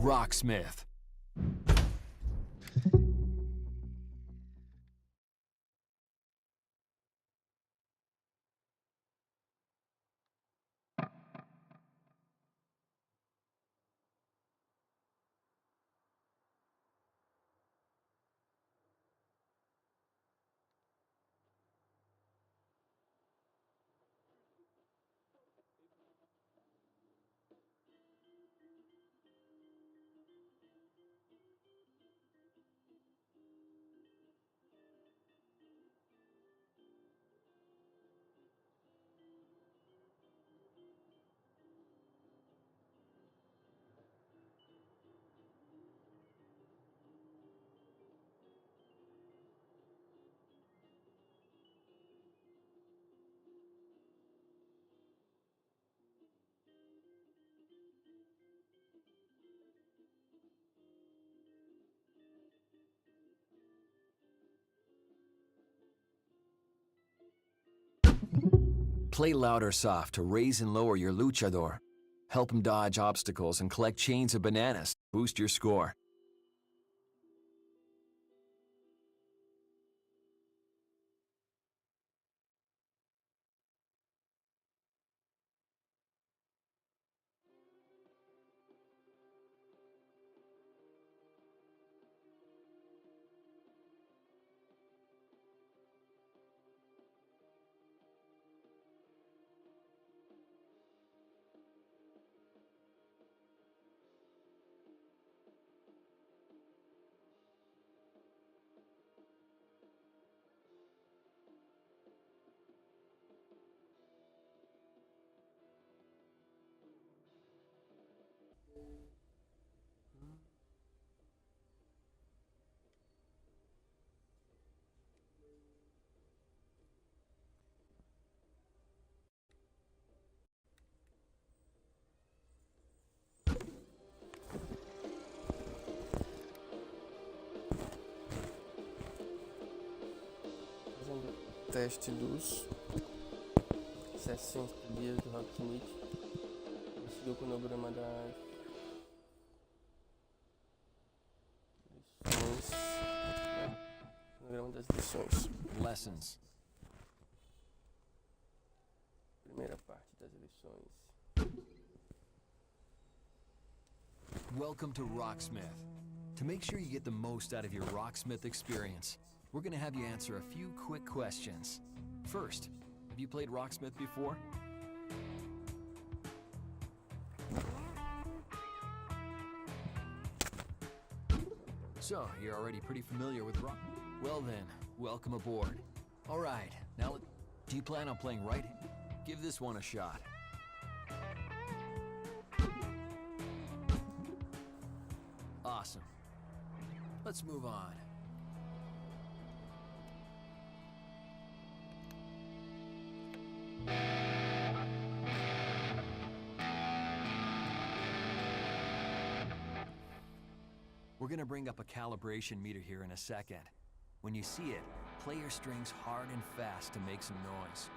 Rocksmith. Play loud or soft to raise and lower your luchador. Help him dodge obstacles and collect chains of bananas. Boost your score. Teste dos 60 dias do ROCKSMITH. Esse é o cronograma das lições. Cronograma das lições. Lessons. Primeira parte das lições. Welcome to Rocksmith. To make sure you get the most out of your Rocksmith experience, we're going to have you answer a few quick questions. First, have you played Rocksmith before? So, you're already pretty familiar with Rock. Well then, welcome aboard. All right, now, do you plan on playing right? Give this one a shot. Awesome. Let's move on. We're gonna bring up a calibration meter here in a second. When you see it, play your strings hard and fast to make some noise.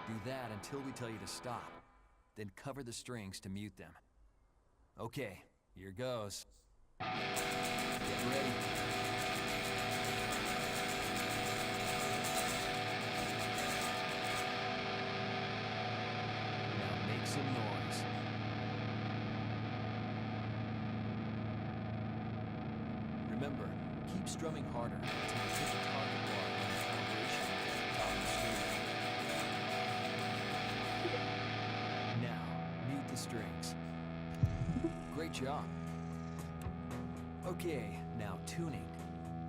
Do that until we tell you to stop. Then cover the strings to mute them. Okay, here goes. Get ready. Now make some noise. Remember, keep strumming harder until you hit the target bar on the calibration at the top of the string. Now, mute the strings. Great job. Okay, now tuning.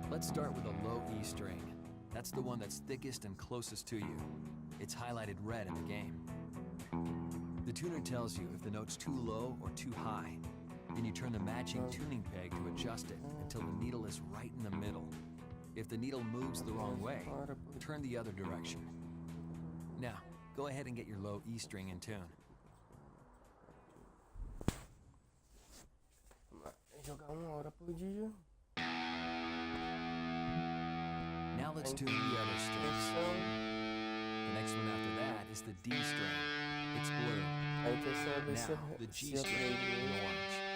Let's start with a low E string. That's the one that's thickest and closest to you. It's highlighted red in the game. The tuner tells you if the note's too low or too high. Then you turn the matching tuning peg to adjust it until the needle is right in the middle. If the needle moves the wrong way, turn the other direction. Now, go ahead and get your low E string in tune. Jogar 1 hora por dia. Now let's tune the other strings. The next one after that is the D string. It's blue. A intenção é ver Now, the G se string in aprende orange.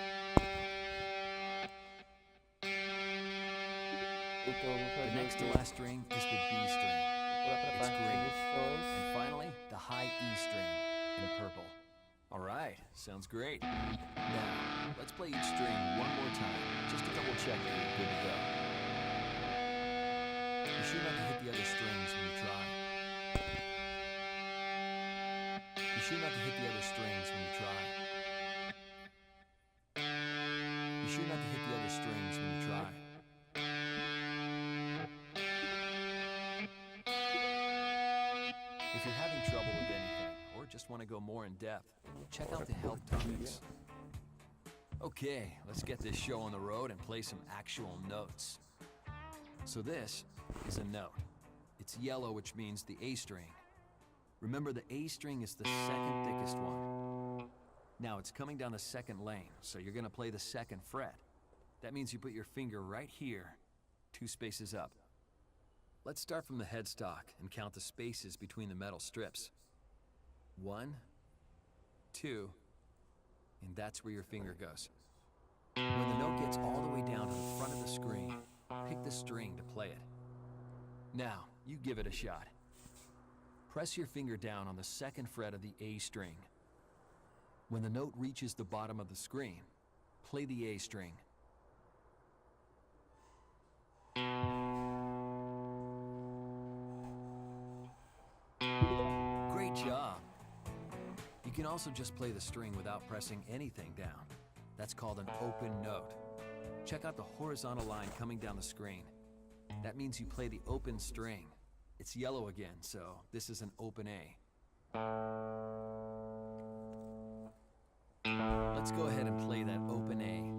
Então eu vou The fazer next o to quê? last string is the B string. Vou lá pra It's parte de green. lições. And finally, the high E string in purple. All right, sounds great. Now, let's play each string one more time, just to double check that you're good to go. Be sure not to hit the other strings when you try. Be sure not to hit the other strings when you try. Be sure not to hit the other strings when you try. If you're having trouble with anything, or just want to go more in depth, check out the help topics. Okay, let's get this show on the road and play some actual notes. So this is a note. It's yellow, which means the A string. Remember, the A string is the second thickest one. Now it's coming down the second lane, so you're gonna play the second fret. That means you put your finger right here, 2 spaces up. Let's start from the headstock and count the spaces between the metal strips. 1, 2, and that's where your finger goes. When the note gets all the way down to the front of the screen, pick the string to play it. Now, you give it a shot. Press your finger down on the second fret of the A string. When the note reaches the bottom of the screen, play the A string. Great job! You can also just play the string without pressing anything down. That's called an open note. Check out the horizontal line coming down the screen. That means you play the open string. It's yellow again, so this is an open A. Let's go ahead and play that open A.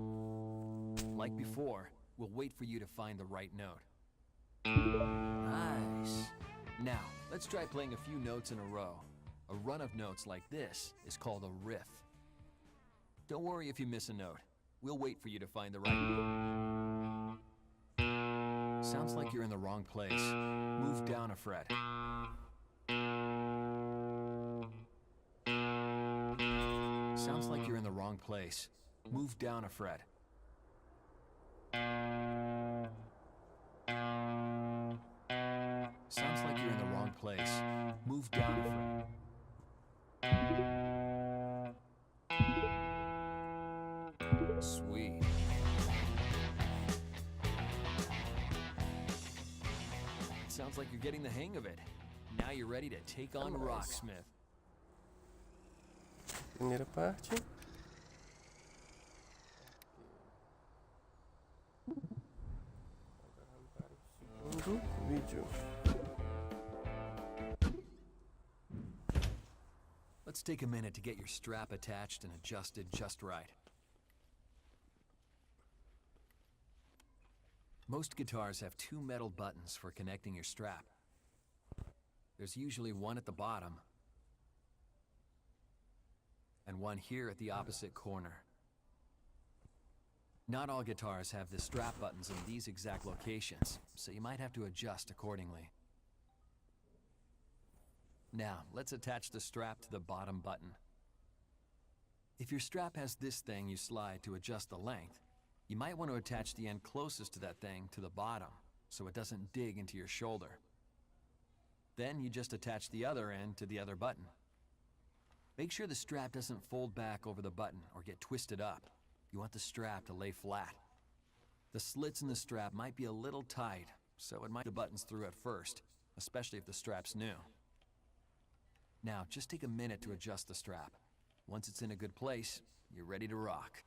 Like before, we'll wait for you to find the right note. Nice. Now, let's try playing a few notes in a row. A run of notes like this is called a riff. Don't worry if you miss a note. We'll wait for you to find the right note. Sounds like you're in the wrong place. Move down a fret. Sounds like you're in the wrong place. Move down a fret. Sounds like you're in the wrong place. Move down a fret. Sweet. Sounds like you're getting the hang of it. Now you're ready to take on Rocksmith. Primeira parte. Agora para o segundo vídeo. Let's take a minute to get your strap attached and adjusted just right. Most guitars have 2 metal buttons for connecting your strap. There's usually one at the bottom and one here at the opposite corner. Not all guitars have the strap buttons in these exact locations, so you might have to adjust accordingly. Now, let's attach the strap to the bottom button. If your strap has this thing you slide to adjust the length, you might want to attach the end closest to that thing to the bottom, so it doesn't dig into your shoulder. Then you just attach the other end to the other button. Make sure the strap doesn't fold back over the button or get twisted up. You want the strap to lay flat. The slits in the strap might be a little tight, so it might the buttons through at first, especially if the strap's new. Now, just take a minute to adjust the strap. Once it's in a good place, you're ready to rock.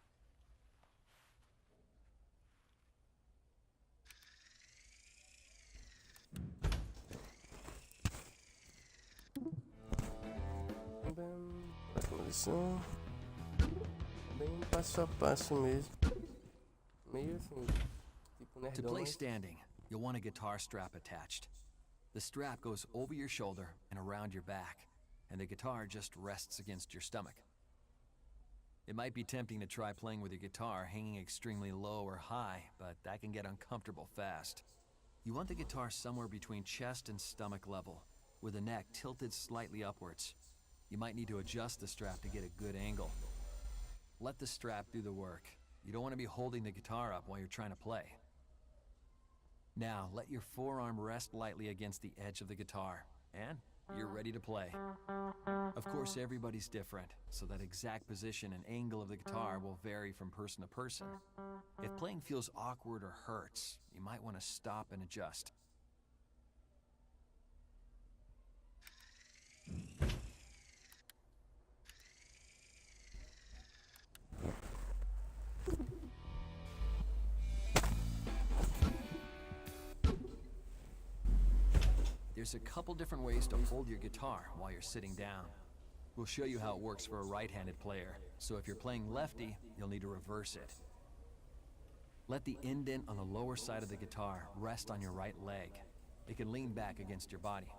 Próxima lição. Bem passo a passo mesmo. Meio assim, tipo To nerdão, play mas standing, you'll want a guitar strap attached. The strap goes over your shoulder and around your back, and the guitar just rests against your stomach. It might be tempting to try playing with your guitar hanging extremely low or high, but that can get uncomfortable fast. You want the guitar somewhere between chest and stomach level, with the neck tilted slightly upwards. You might need to adjust the strap to get a good angle. Let the strap do the work. You don't want to be holding the guitar up while you're trying to play. Now, let your forearm rest lightly against the edge of the guitar, and you're ready to play. Of course, everybody's different, so that exact position and angle of the guitar will vary from person to person. If playing feels awkward or hurts, you might want to stop and adjust. There's a couple different ways to hold your guitar while you're sitting down. We'll show you how it works for a right-handed player, so if you're playing lefty, you'll need to reverse it. Let the indent on the lower side of the guitar rest on your right leg. It can lean back against your body.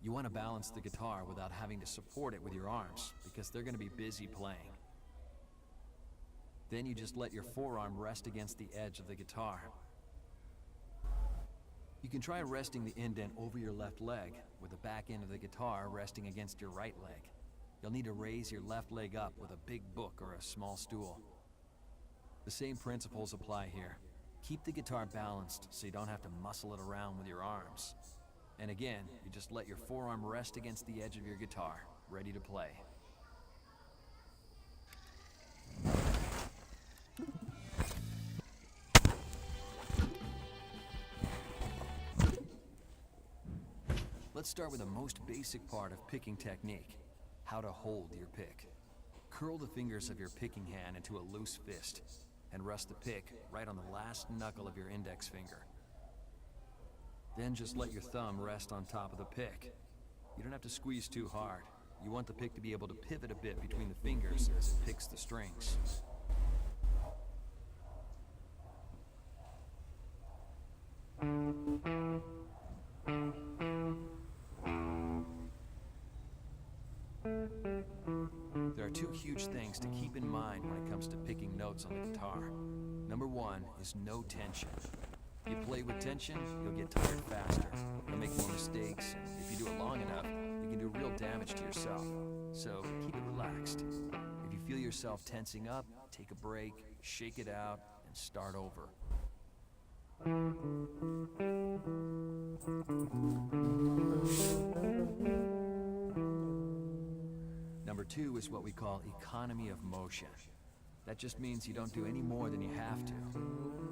You want to balance the guitar without having to support it with your arms, because they're going to be busy playing. Then you just let your forearm rest against the edge of the guitar. You can try resting the indent over your left leg, with the back end of the guitar resting against your right leg. You'll need to raise your left leg up with a big book or a small stool. The same principles apply here. Keep the guitar balanced so you don't have to muscle it around with your arms. And again, you just let your forearm rest against the edge of your guitar, ready to play. Let's start with the most basic part of picking technique, how to hold your pick. Curl the fingers of your picking hand into a loose fist, and rest the pick right on the last knuckle of your index finger. Then just let your thumb rest on top of the pick. You don't have to squeeze too hard. You want the pick to be able to pivot a bit between the fingers as it picks the strings. There are two huge things to keep in mind when it comes to picking notes on the guitar. Number one is no tension. If you play with tension, you'll get tired faster. You'll make more mistakes, and if you do it long enough, you can do real damage to yourself. So keep it relaxed. If you feel yourself tensing up, take a break, shake it out, and start over. Number two is what we call economy of motion. That just means you don't do any more than you have to.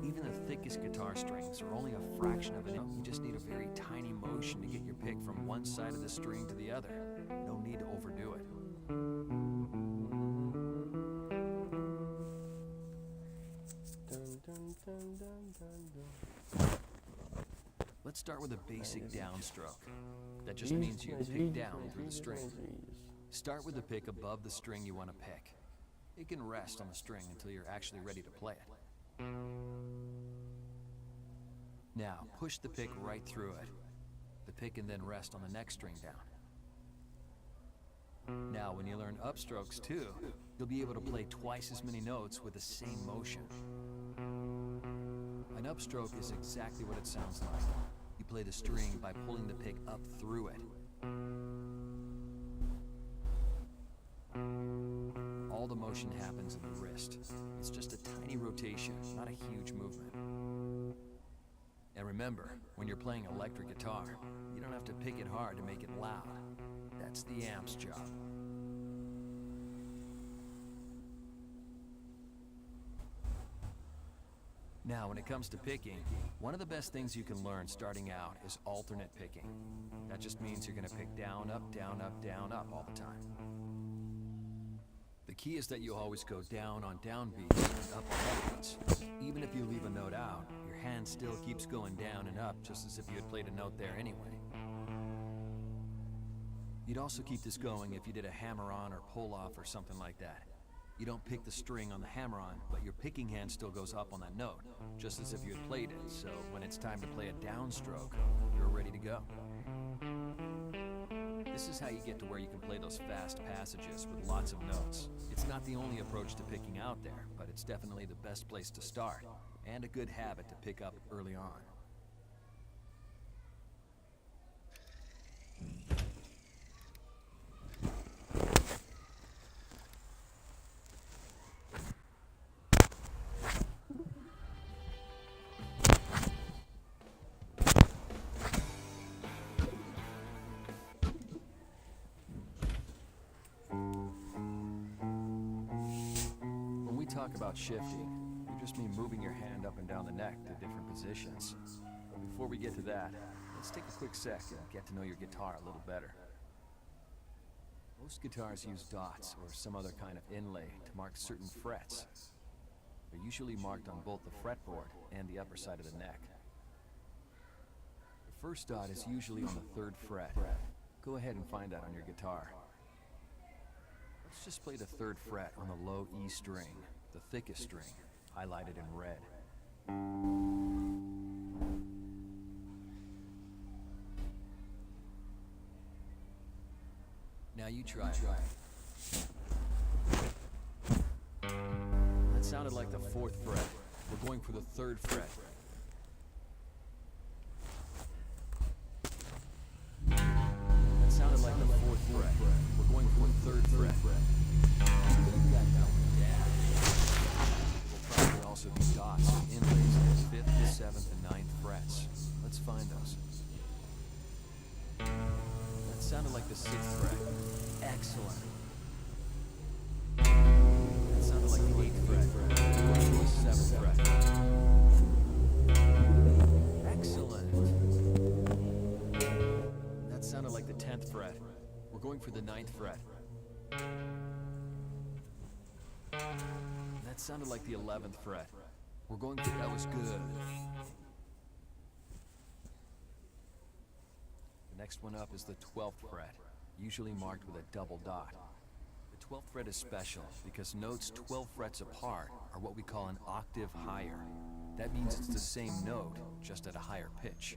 Even the thickest guitar strings are only a fraction of an inch. You just need a very tiny motion to get your pick from one side of the string to the other. No need to overdo it. Let's start with a basic downstroke. That just means you pick down through the string. Start with the pick above the string you want to pick. It can rest on the string until you're actually ready to play it. Now, push the pick right through it. The pick can then rest on the next string down. Now, when you learn upstrokes too, you'll be able to play twice as many notes with the same motion. An upstroke is exactly what it sounds like. You play the string by pulling the pick up through it. All the motion happens in the wrist. It's just a tiny rotation, not a huge movement. And remember, when you're playing electric guitar, you don't have to pick it hard to make it loud. That's the amp's job. Now, when it comes to picking, one of the best things you can learn starting out is alternate picking. That just means you're going to pick down, up, down, up, down, up all the time. The key is that you always go down on down beats and up on up beats. Even if you leave a note out, your hand still keeps going down and up just as if you had played a note there anyway. You'd also keep this going if you did a hammer-on or pull-off or something like that. You don't pick the string on the hammer-on, but your picking hand still goes up on that note, just as if you had played it, so when it's time to play a downstroke, you're ready to go. This is how you get to where you can play those fast passages with lots of notes. It's not the only approach to picking out there, but it's definitely the best place to start, and a good habit to pick up early on. talk about shifting, you just mean moving your hand up and down the neck to different positions. But before we get to that, let's take a quick sec and get to know your guitar a little better. Most guitars use dots or some other kind of inlay to mark certain frets. They're usually marked on both the fretboard and the upper side of the neck. The first dot is usually on the 3rd fret. Go ahead and find that on your guitar. Let's just play the 3rd fret on the low E string, the thickest string, highlighted in red. Now you try it. That sounded like the 4th fret. We're going for the 3rd fret. That sounded like the 4th fret. We're going for the 3rd fret. You got that one down. Will probably also be dots and inlays on the 5th, 7th, and 9th frets. Let's find those. That sounded like the 6th fret. Excellent. That sounded like the 8th fret. We're going for the 7th fret. Excellent. That sounded like the 10th fret. We're going for the 9th fret. That sounded like the 11th fret. We're going for that was good. The next one up is the 12th fret, usually marked with a double dot. The 12th fret is special because notes 12 frets apart are what we call an octave higher. That means it's the same note, just at a higher pitch.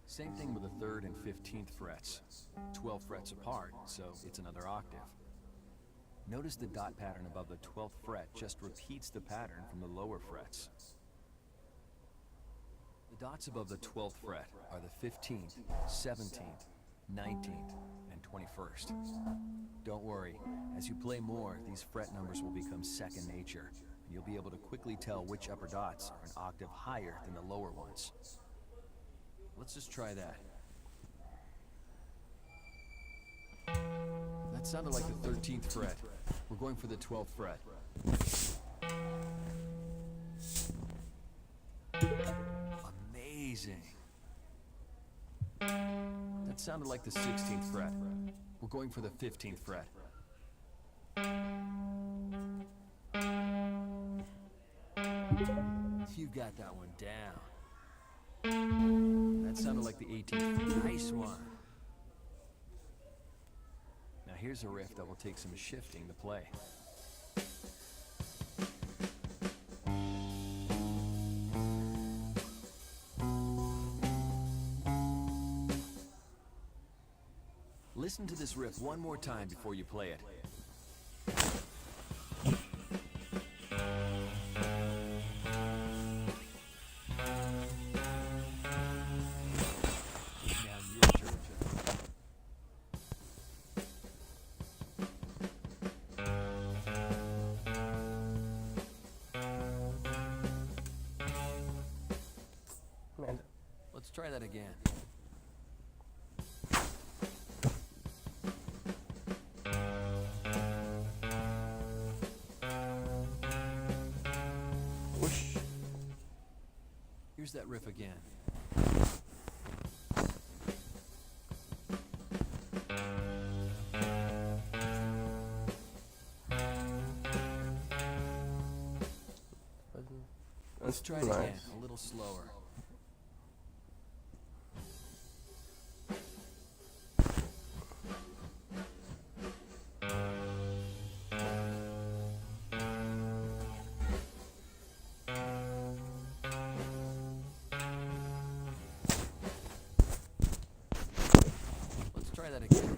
Same thing with the 3rd and 15th frets. 12 frets apart, so it's another octave. Notice the dot pattern above the 12th fret just repeats the pattern from the lower frets. The dots above the 12th fret are the 15th, 17th, 19th, and 21st. Don't worry, as you play more, these fret numbers will become second nature, and you'll be able to quickly tell which upper dots are an octave higher than the lower ones. Let's just try that. That sounded like the 13th fret. We're going for the 12th fret. Amazing. That sounded like the 16th fret. We're going for the 15th fret. You got that one down. That sounded like the 18th. Nice one. Now here's a riff that will take some shifting to play. Listen to this riff one more time before you play it. Let's try that again. Whoosh. Here's that riff again. Let's try it again, a little slower. Let's try that again.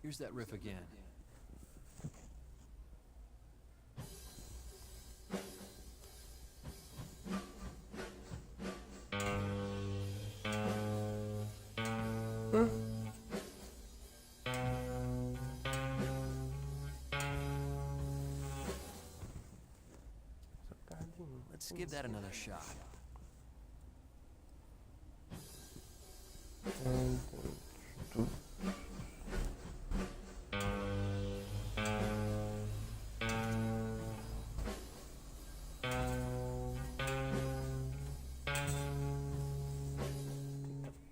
Here's that riff again. give that another shot.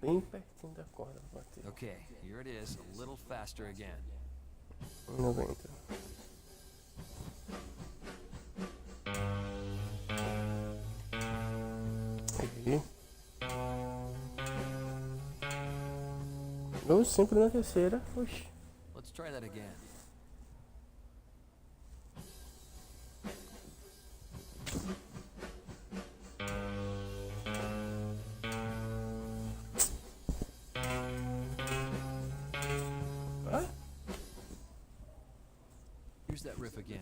Bem pertinho da corda pra bater. Okay, here it is, a little faster again. 90. Errei. Eu sempre na terceira. Oxi. Let's try that again. Ah? Here's that riff again.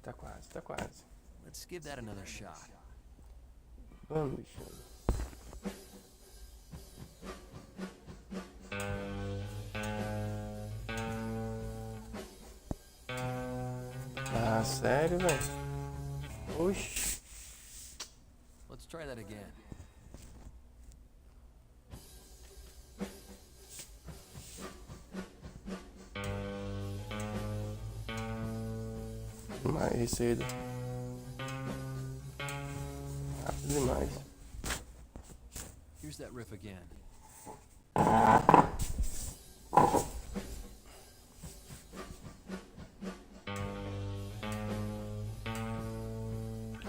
Tá quase, tá quase. Let's give that another shot. Vamos, bichão. Ah, sério, velho? Oxi. Let's try that again. Mais cedo. Rápido demais. Here's that riff again.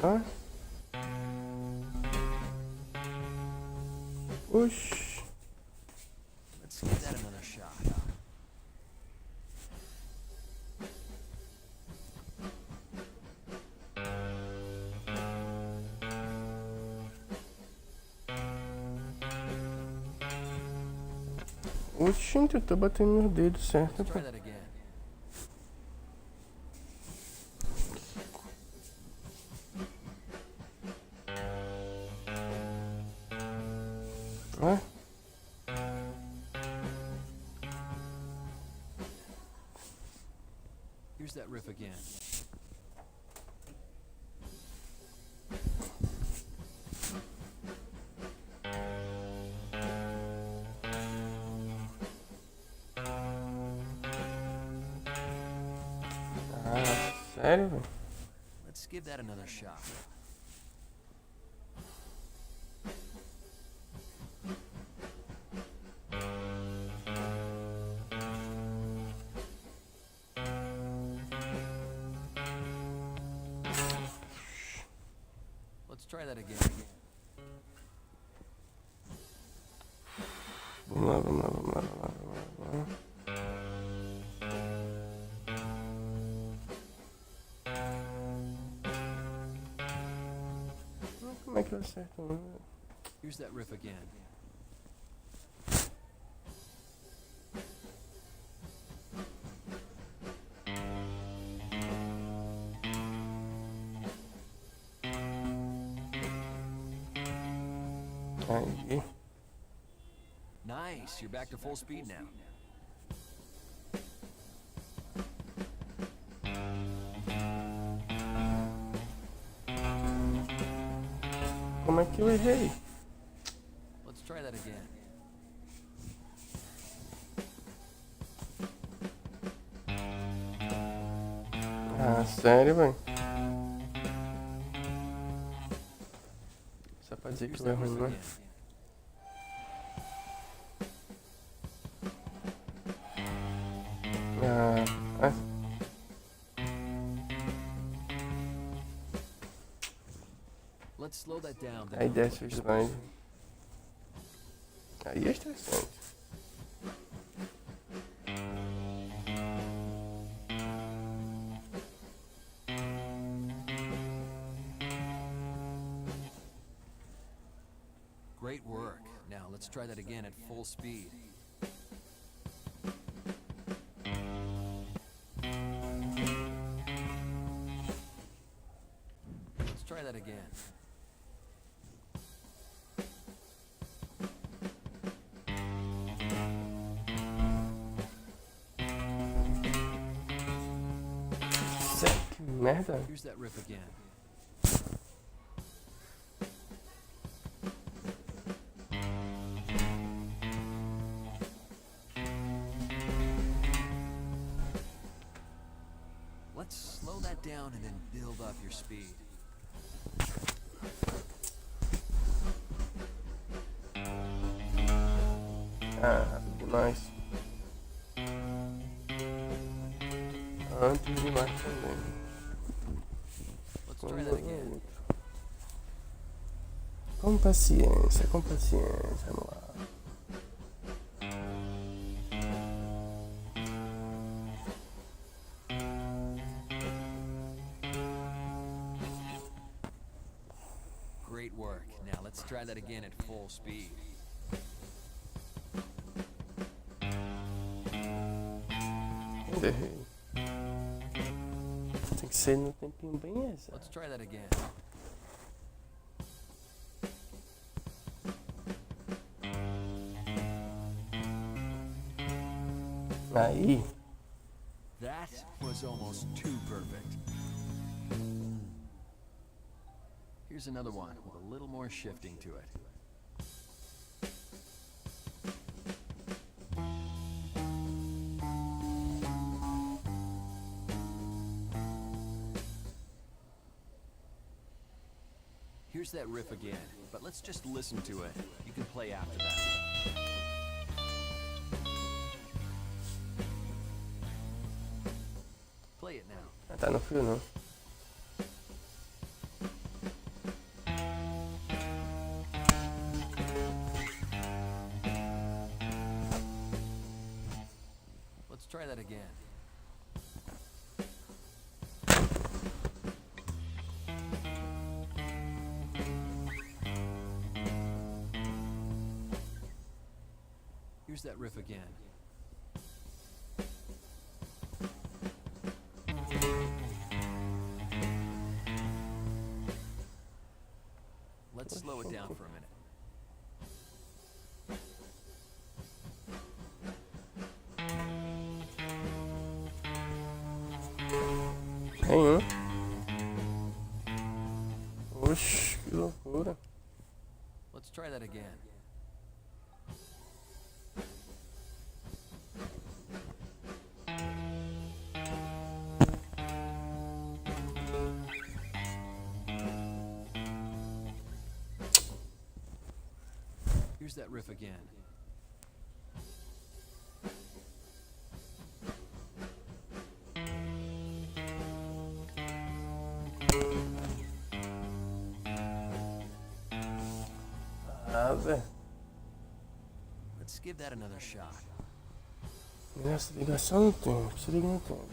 Hã? Oxi. Let's give that another shot. Oxi, eu tô batendo meus dedos certo. Let's try that again. Hã? Here's that riff again. Ah, sério, velho? Let's give that another shot. Let's try that again. Vamos lá, vamos lá, vamos lá, vamos lá, vamos lá, vamos lá. Como é que eu acerto? Here's that riff again. Aí. Nice, you're back to full speed now. Como é que eu errei? Let's try that again. Ah, sério, velho? Só pra dizer Here's que eu that erro, riff né? again. Ah, Let's slow that down. then aí we'll desce o flip slide. Aí é estressante. Great work. Now let's try that again at full speed. Let's try that again. merda. Here's that riff again. Let's slow that down and then build up your speed. Ah, demais. Antes demais também. Let's try that again. Com paciência, vamos lá. Great work. Now let's try that again at full speed. Errei. Tem que ser no tempinho bem exato. Let's try that again. Aí. That was almost too perfect. Here's another one with a little more shifting to it. Here's that riff again, but let's just listen to it. You can play after that. Play it now. Tá no fio não. Let's try that again. Here's that riff again. Let's slow it down for a minute. Nenhum. Oxi, que loucura. Let's try that again. Here's that riff again. Ah, velho. Let's give that another shot. Essa ligação no tempo, se liga no tempo.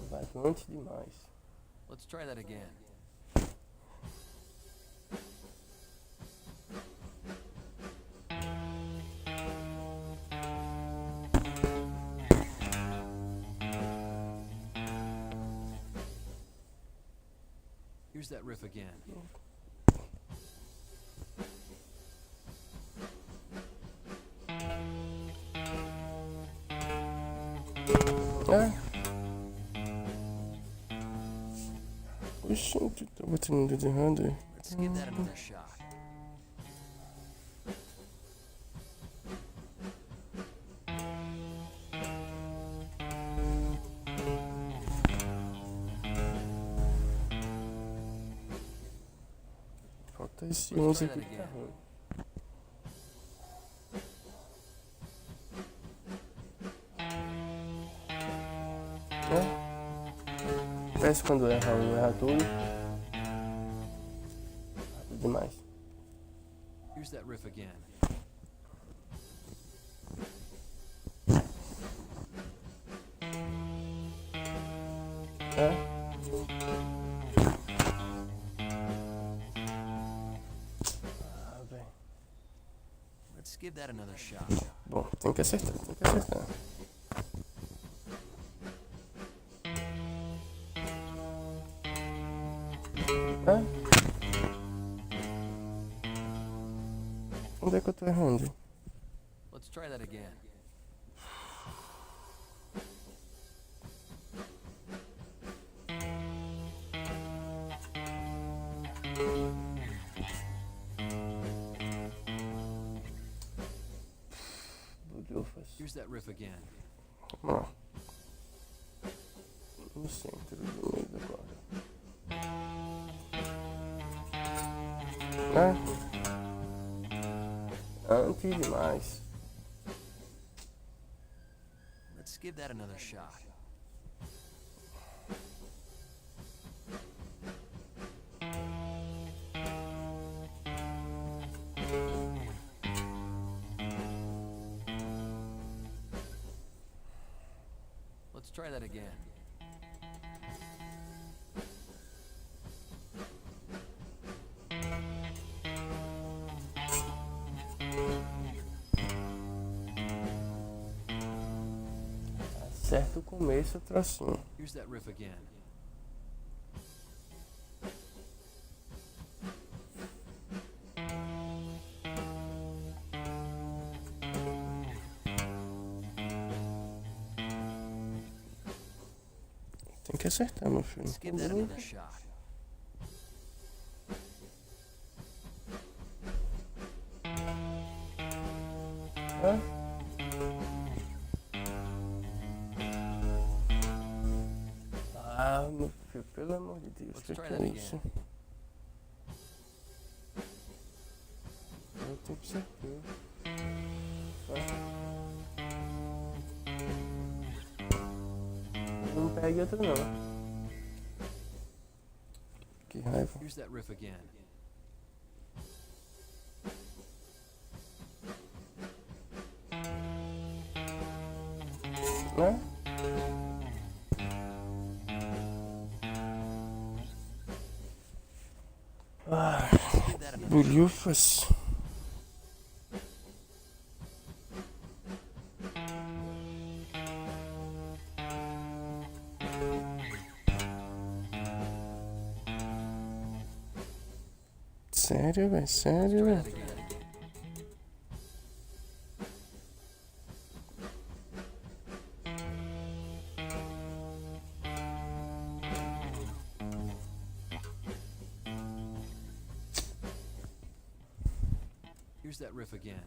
Vai antes demais. Let's try that again. Here's that riff again. É. Oxi, tá botando o dedo errado aí. Let's give that another shot. Falta esse 11 aqui que tá ruim. É. Parece quando erra tudo. Rápido demais. Here's that riff again. É. Let's give that another shot. Bom, tem que acertar, tem que acertar. É. Onde é que que eu tô errando? Let's try that again. Bulhufas. Here's that riff again. Vamos lá. No centro do meio agora. Antes demais. Let's give that another shot. Let's try that again. Certo o começo, trocinho. Here's that riff again. Tem que acertar, meu filho. Let's give that another shot. Ah, meu filho, pelo amor de Deus, Let's que try é that isso? again. Eu tenho certeza. Não pegue outro não. Que raiva. Here's that riff again. Né? Ah, Give that another bulhufas. Sério, velho? Sério, try velho? that again. Here's that riff again.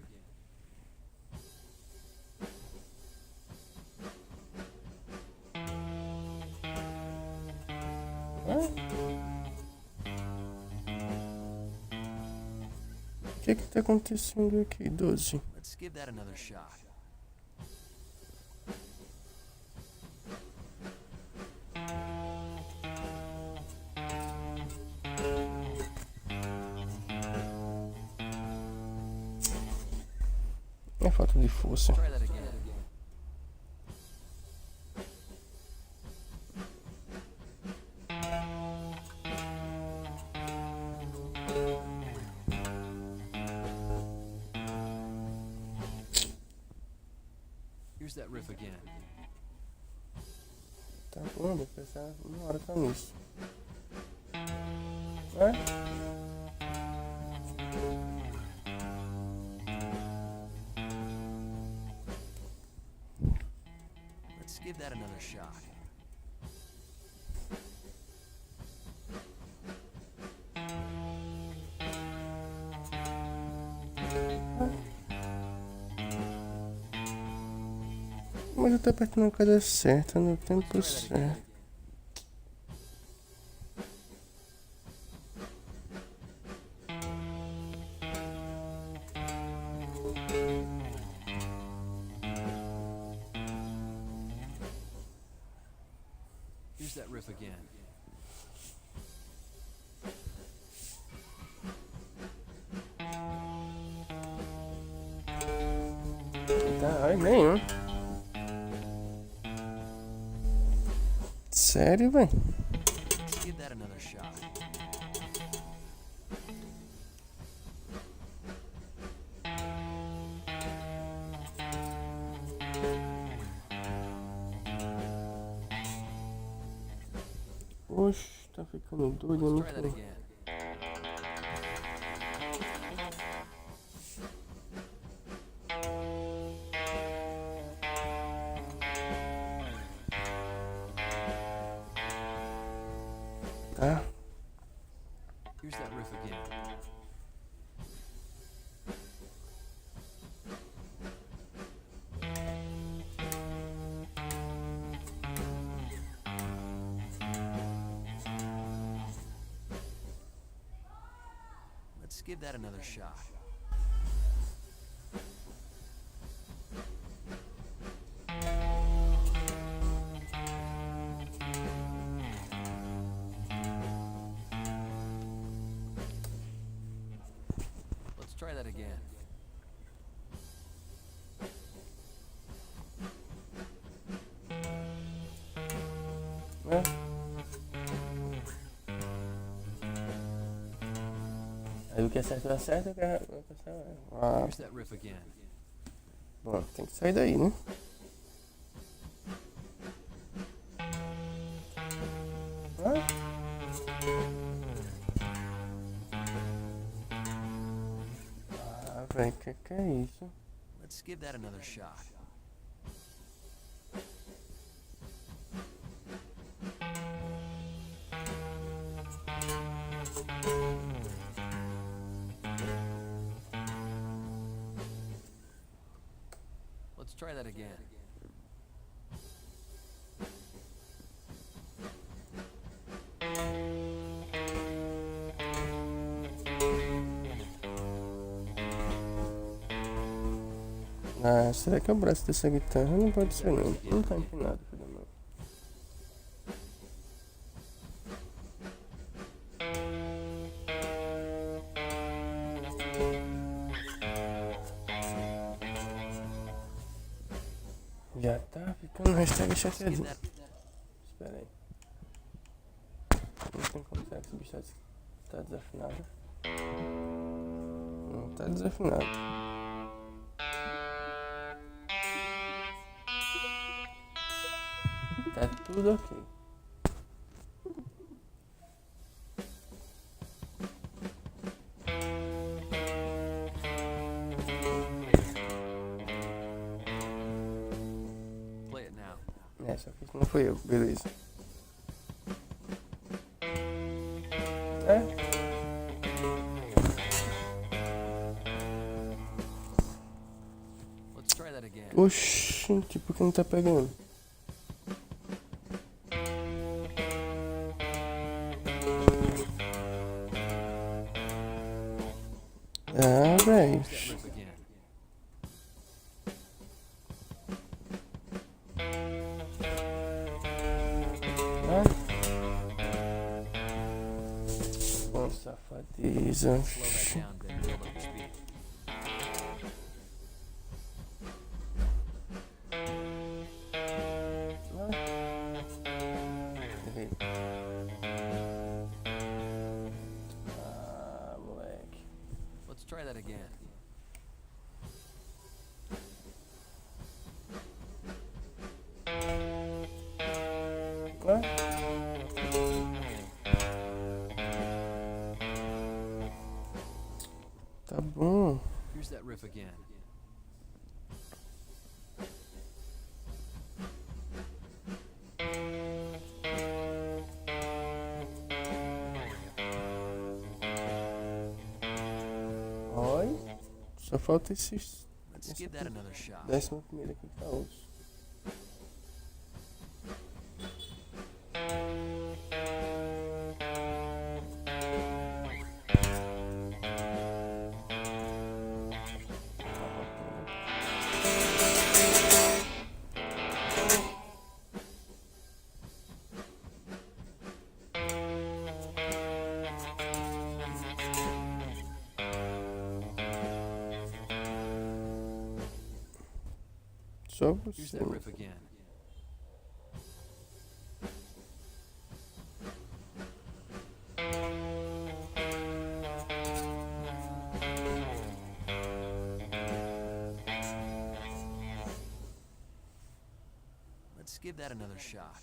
O que tá acontecendo aqui, 12? Let's give that another shot. É falta de força. Try that again. Here's that riff again. Tá bom, vou pensar uma hora tá nisso. É? Let's give that another shot. Mas eu tô apertando a coisa certa no tempo Try that again. certo. Here's that riff again. Tá, ai, nenhum. Sério, velho? Let's give that another shot. Oxe, tá ficando doido, é Let's try that muito. again. tá? Here's that riff again. Let's give that another shot. Let's try that again. Né? Aí o que acerta, acerta, o que acerta, ah, Here's that riff again. bom, tem que sair daí, né? Ah, velho, que é isso? Let's give that another shot. Let's try that again. Ah, será que é o braço dessa guitarra? Não pode ser não. Não tá empinado, filho meu. Já tá ficando hashtag chateadinho. Espera aí. Não tem como será que esse bicho tá desafinado. Não tá desafinado. Tá tudo ok. Play it now. É, só que isso não foi eu, beleza. É? Let's try that again. Oxi, tipo que não tá pegando. Ah, velho. Here's that riff again. Ah. Bom, safadeza. Slow that down, then build up the speed. Errei. Ah, moleque. Let's try that again. Ah. Tá bom. Here's that riff again. Oi. Só falta esses. Let's give that another shot. 11º aqui que tá osso. Só Here's você. that riff again. Let's give that another shot.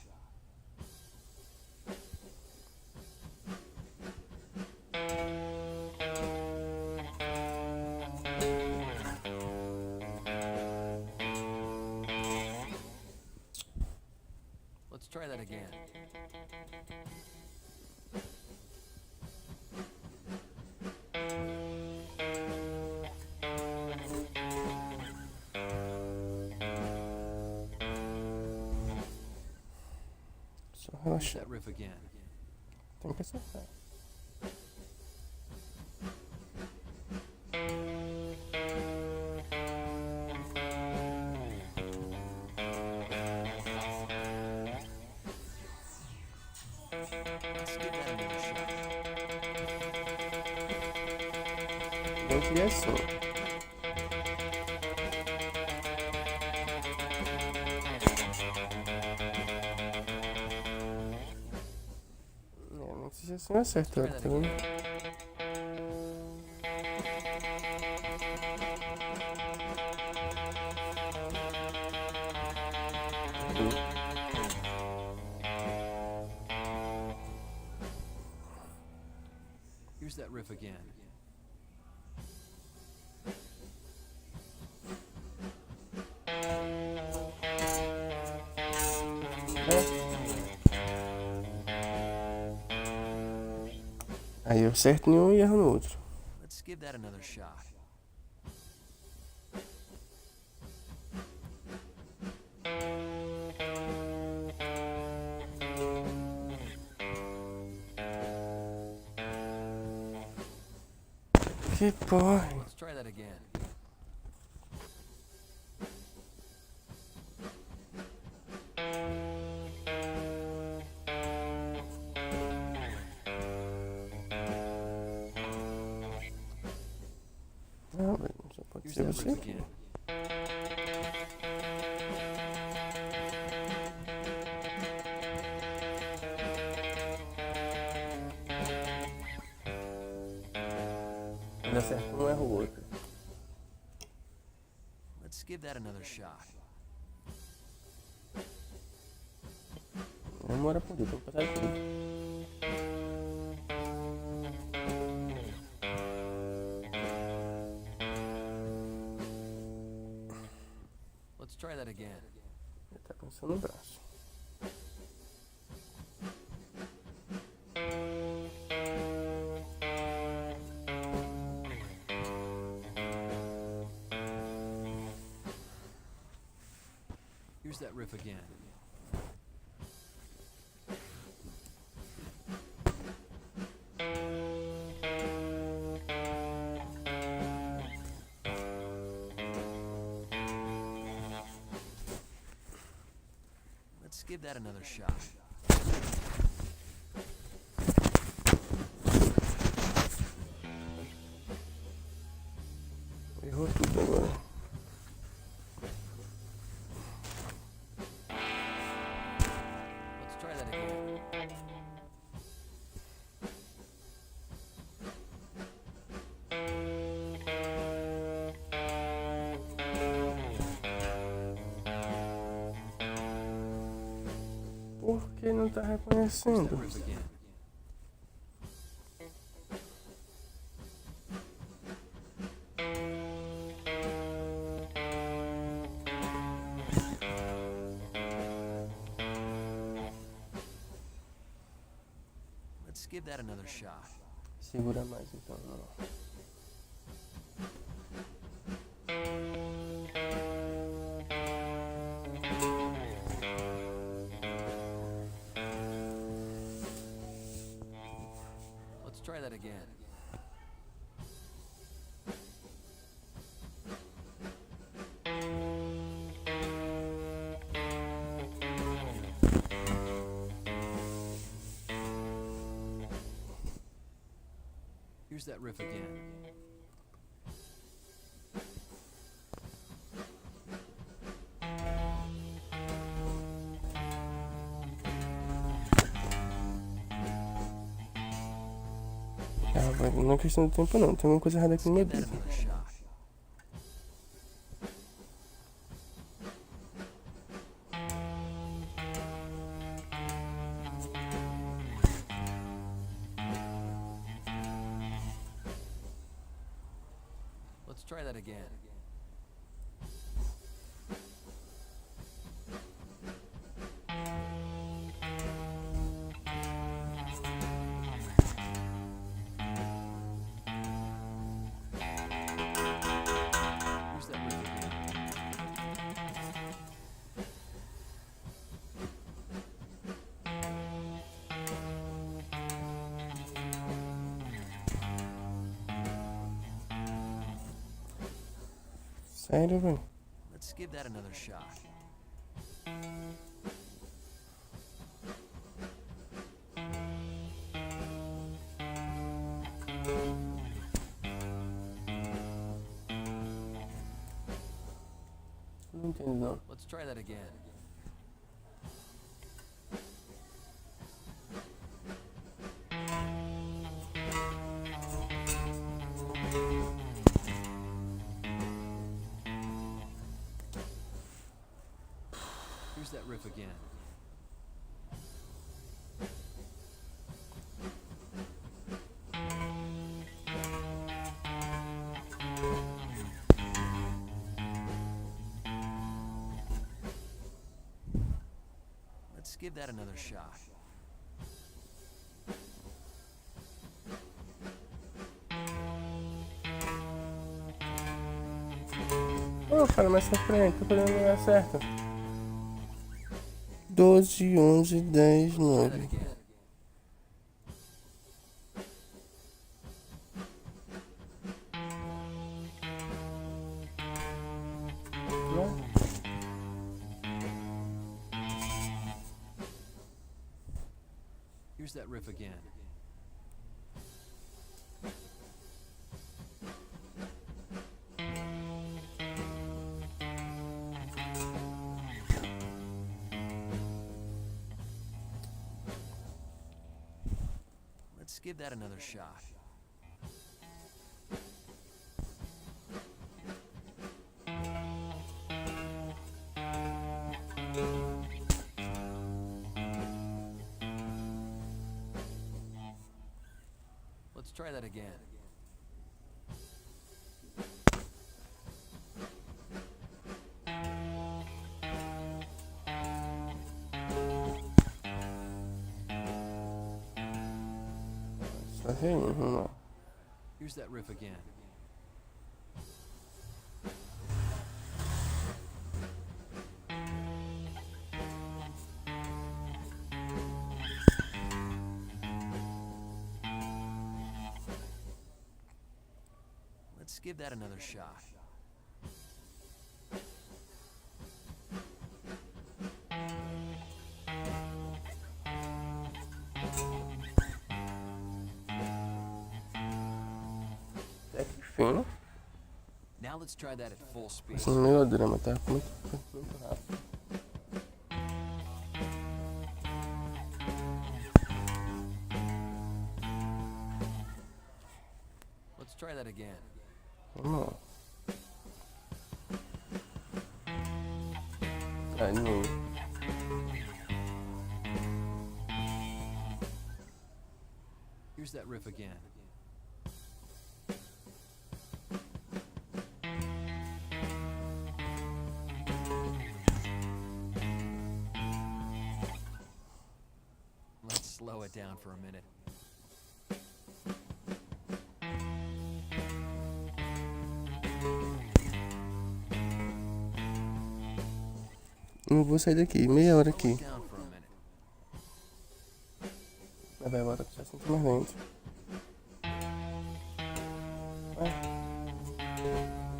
Let's try that again. relaxar. that riff again. Tem que acertar. Let's give that another shot. Tem que ir assim. Não sei se assim eu acerto, Try tá that vendo? again. Here's that riff again. Aí eu acerto em um e erro no outro. Let's give that another shot. Que porra. Let's try that again. Não, velho, só pode Here's ser that você riff aqui. again. Quando acerta um, erra o outro. Let's give that another shot. Demora por tudo, tem que passar tudo. Let's try that again. Ele tá cansando o braço. Here's that riff again. Let's give that another shot. Errou tudo agora. Let's try that again. Por que não tá Here's reconhecendo? that riff again. Let's give that another shot. Segura mais então, não. Let's try that again. Here's that riff again. Ah, velho, não é questão de tempo não, tem alguma coisa errada aqui Let's no meu give that dedo. another shot. Let's try that again. Here's that riff again. Sério, velho? Let's give that another shot. Não entendo, não. Let's try that again. Here's that riff again. Let's give that another shot. Oh, cara, mais pra frente, tô fazendo o lugar certo. 12, 11, 10, Try that 9. again. Here's that riff again. Let's give that another shot. Let's try that again. Tá vendo? Vamos lá. Here's that riff again. Let's give that another shot. Até que fim. Now let's try that at full speed. Esse melodrama tá muito rápido. Let's try that again. Vamos lá. Tá, de novo. Here's that riff again. Let's slow it down for a minute. Não vou sair daqui, meia hora aqui. Slow it down for a minute. Mas vai embora que já sinto mais lento.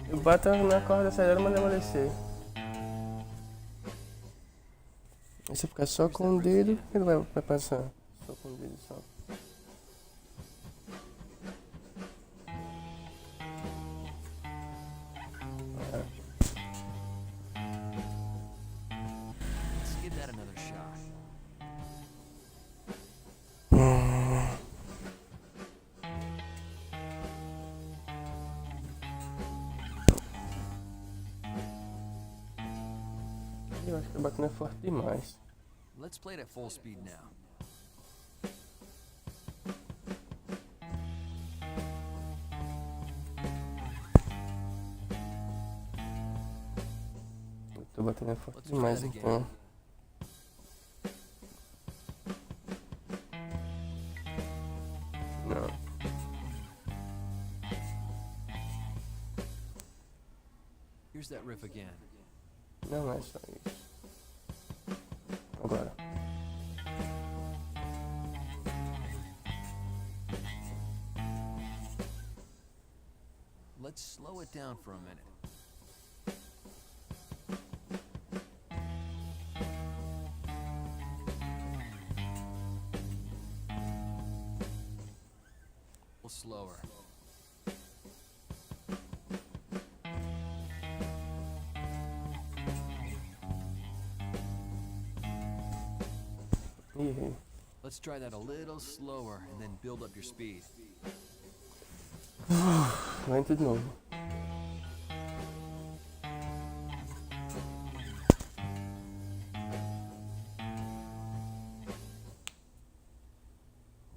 Eu bato na corda acelera, mas demolecer. Aí se eu ficar só com o dedo, ele vai passar. Só com o dedo só. Let's give that another shot. Eu acho que eu bato não é forte demais. Let's play it at full speed now. Eu tô batendo é forte Let's try demais that então. again. Não. Here's that riff again. Não é só isso. Agora. Let's slow it down for a minute. Slower. Ih, Let's try that a little slower and then build up your speed. vai tudo de novo.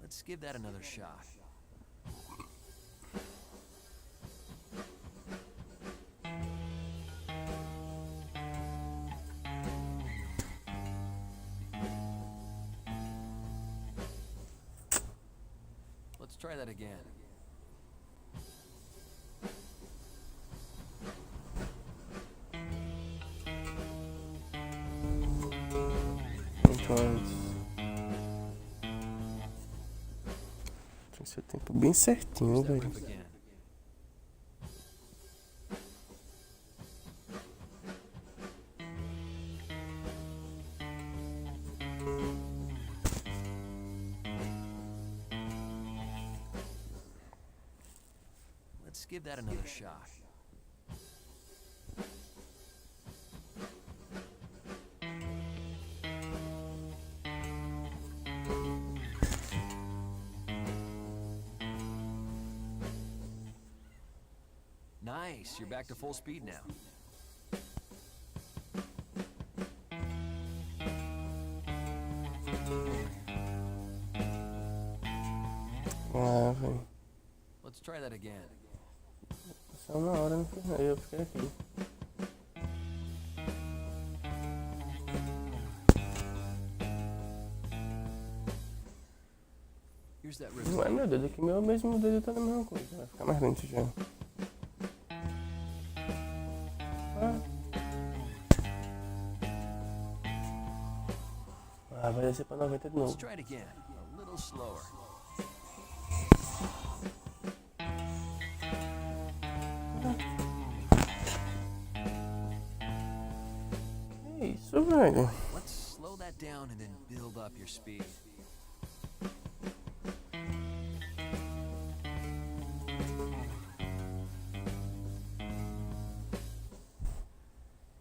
Let's give that another shot. Let's try that again. Muito antes. Tem que ser o tempo bem certinho, Use that velho. riff again. Let's give that another shot. Nice, you're back to full speed now. Ah, velho. Let's try that again. Só uma hora no final, eu fiquei aqui. Here's that riff. Não é meu dedo, aqui meu mesmo dedo tá na mesma coisa. Vai ficar mais lento já. Ah, vai descer pra 90 de Let's novo. try it again, a little slower. Que isso, velho? Let's slow that down and then build up your speed.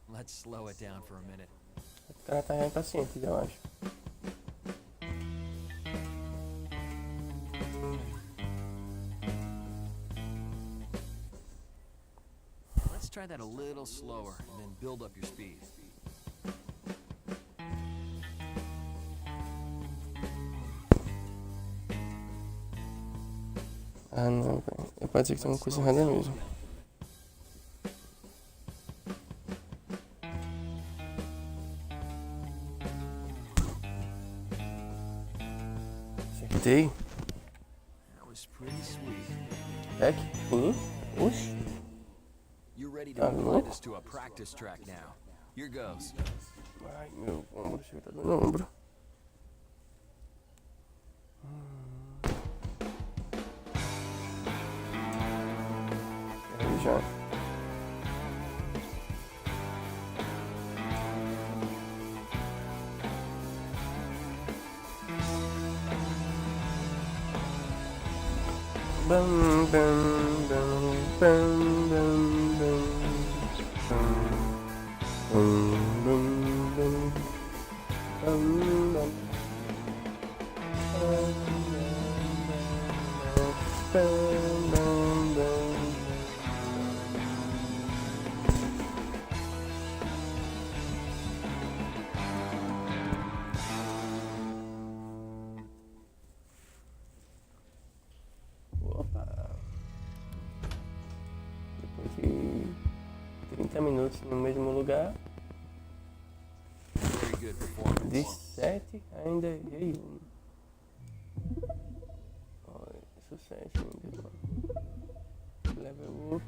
Let's slow it down for a minute. O cara tá impaciente, eu acho. Let's try that a little slower and then build up your speed. Ah, não, velho. Pode ser que tenha uma coisa errada mesmo. Acertei. That was pretty sweet. Back, pulo. Oxi. You're ready to Tá apply louco? this to a practice track now. Here goes. Ai, meu ombro, chega tá doendo o ombro. Aí já. Bam, bam, bam, bam, bam, bam. Bam, bam, bam. Bam, bam. Bam, bam, bam. Opa! Depois de 30 minutos no mesmo lugar, Very good performance. de 7 ainda errei um. Olha, sucesso ainda, mano. Level up.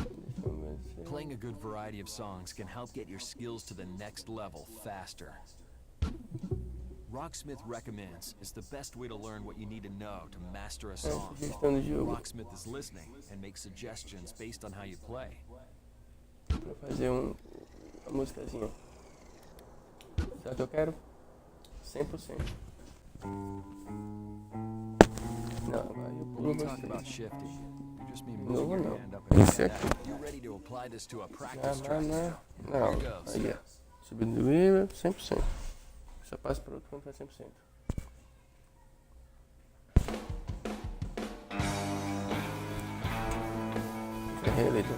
Deixa eu ver se... Playing a good variety of songs can help get your skills to the next level faster. Rocksmith recommends it's the best way to learn what you need to know to master a song. Sugestão do jogo. Rocksmith is listening and makes suggestions based on how you play. Pra fazer uma musicazinha. Sabe o que eu quero? 100%. Não, vai eu When we com talk about vocês. shifting, you just mean Novo moving your não. hand up and Esse down. aqui. You're ready to apply this to a Não, practice track não, now. não. Here goes. Aí, ó. Subindo nível, 100%. Só passa para outro quando tá 100%. Errei a letra.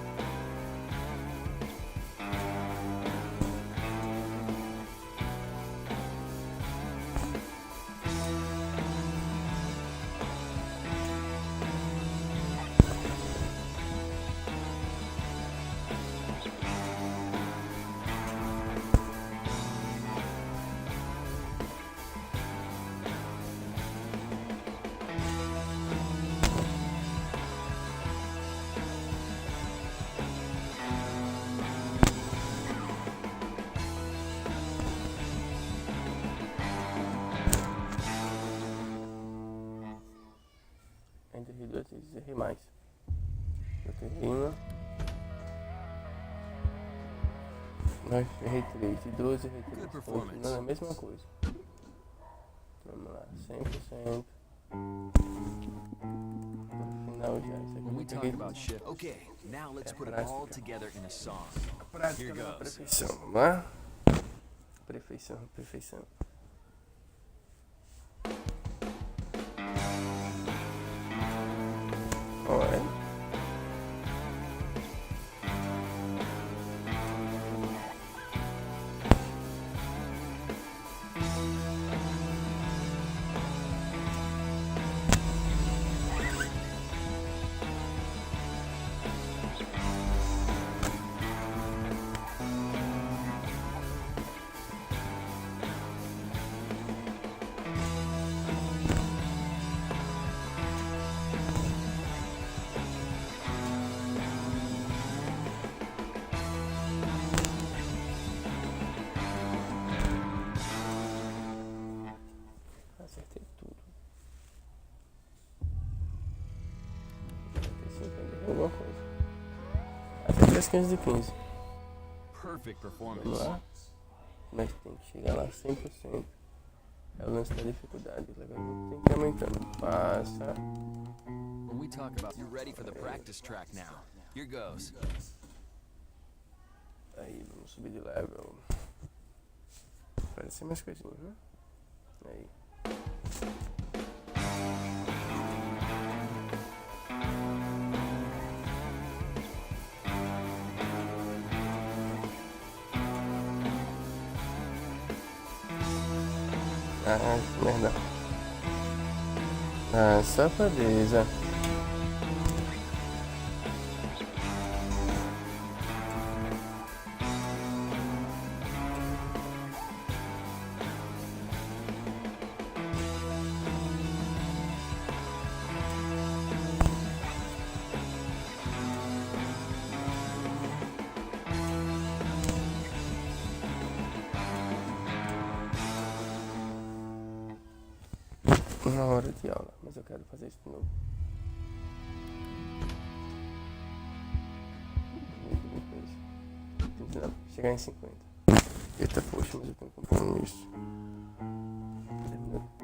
Ainda errei 2 vezes, errei mais. Eu errei uma. Mas errei 3, de 12 errei 3. Good performance. Não é a mesma coisa. Vamos lá, 100%. No final já, isso aqui When we eu talk peguei about shift, okay, now let's put it all together in a song. a prática Here da goes. perfeição, vamos lá? Perfeição, perfeição. Olha. Acertei tudo. 95 ainda errei alguma coisa. Acertei as 15 de 15. Perfect Vamos performance. lá. Mas tem que chegar lá 100%. É o lance da dificuldade. Tem que ir aumentando. Passa. When we talk about, you're ready for the practice track now. Here goes. Aí, vamos subir de level. Parece mais coisinhas, né? Aí. Ah, merda. Ah, safadeza. Uma hora de aula, mas eu quero fazer isso de novo. Tentando chegar em 50. Eita, poxa, mas eu tenho compromisso.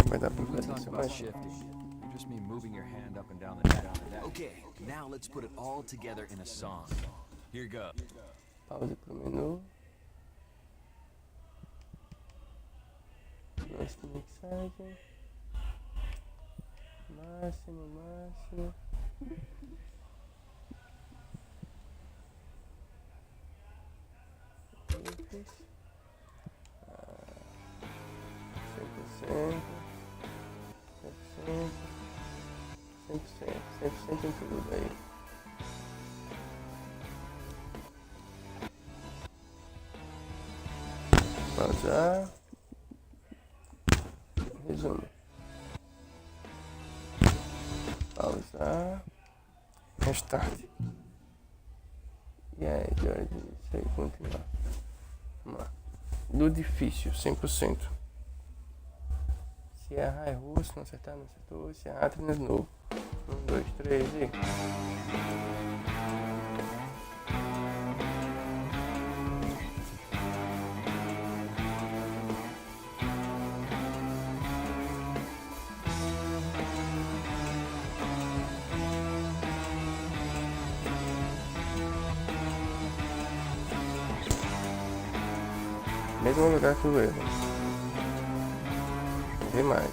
Vai dar pra When we fazer talk isso about mais? shifting, you just mean moving your hand up and down the deck. Okay, now let's put it all together in a song. Here goes. Pause pro menu. Lance de mixagem. Máximo, máximo. Cliques. 100%. 100% em tudo aí. Pausar. Resumo. Pausar. Restart. E aí, de hora de isso aí, continuar. Vamos lá. Do difícil, 100%. Se errar, errou. Se não acertar, não acertou. Se errar, treina de novo. 1, 2, 3 e... Mesmo lugar que o erro. Vamos ver mais.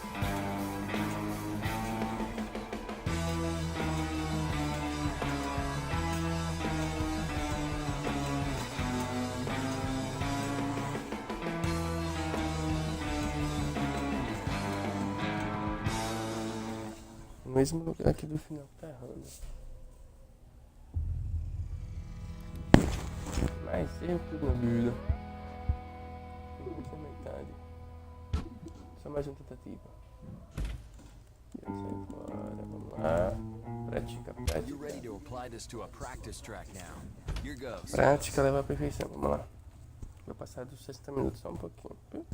O mesmo lugar aqui do final tá errando. Mais erro que tudo na vida. Muita metade. Só mais uma tentativa. E eu saio fora. Vamos lá. Prática, You ready prática. to apply this to a practice track now? Here goes. Prática leva à perfeição. Vamos lá. Vou passar dos 60 minutos só um pouquinho.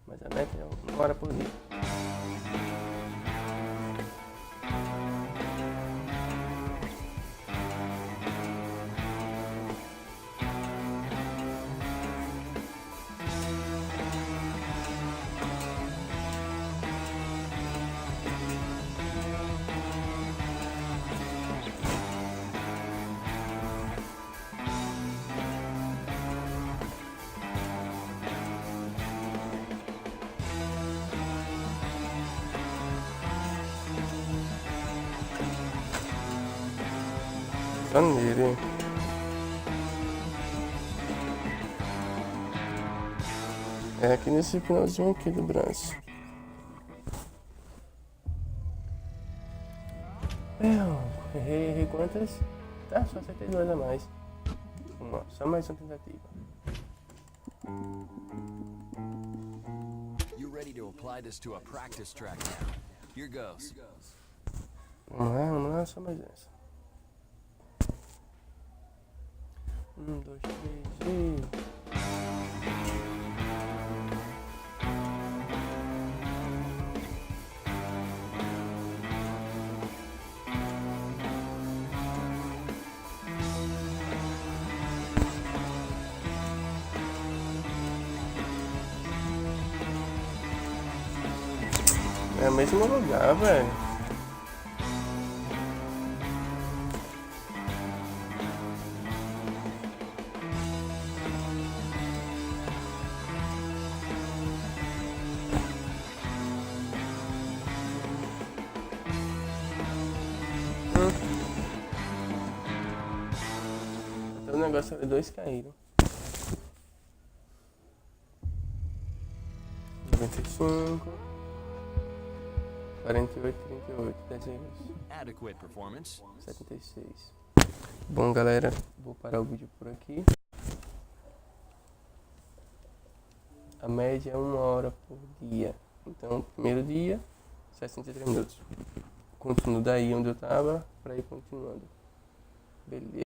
Mas a meta é 1 hora por dia. Só nele. É aqui nesse finalzinho aqui do braço. Errei quantas? Tá, só acertei 2 a mais. Vamos lá, só mais uma tentativa. You ready to apply this to a practice track now? Here goes. Vamos lá, só mais essa. 1, 2, 3 e... É o mesmo lugar, velho. Até o negócio ali, 2 caíram. 95, 48, 38, 10 erros. Adequate performance. 76. Bom, galera, vou parar o vídeo por aqui. A média é 1 hora por dia. Então, primeiro dia, 63 minutos. Continuo daí onde eu tava, pra ir continuando. Beleza?